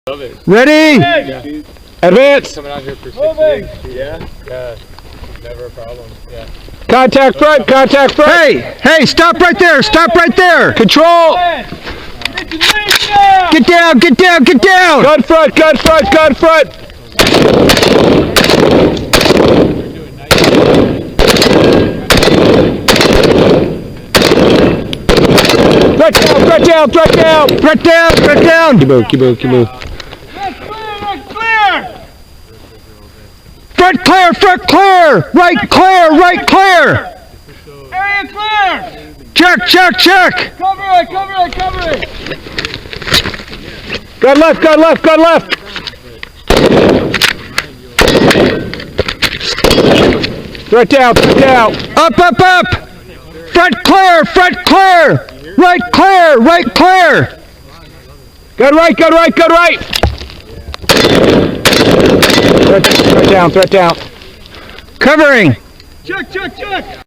Ready? Yeah. Advance. Coming out here for 6 weeks. Yeah? Yeah. Never a problem. Yeah. Contact front, contact front. Hey, stop right there, stop right there. Control. Get down, get down, get down. Gun front, gun front, gun front. Threat down, threat down, threat down, threat down, threat down. Keep move, keep move, keep move. Front clear, front clear! Right clear, right clear! Area clear! Check, check, check! Cover it, cover it, cover it! Gun left, gun left, gun left! Threat down, threat down! Up, up, up! Front clear, front clear! Right clear, right clear! Gun right, gun right, gun right! Threat down, threat down. Covering! Check, check, check!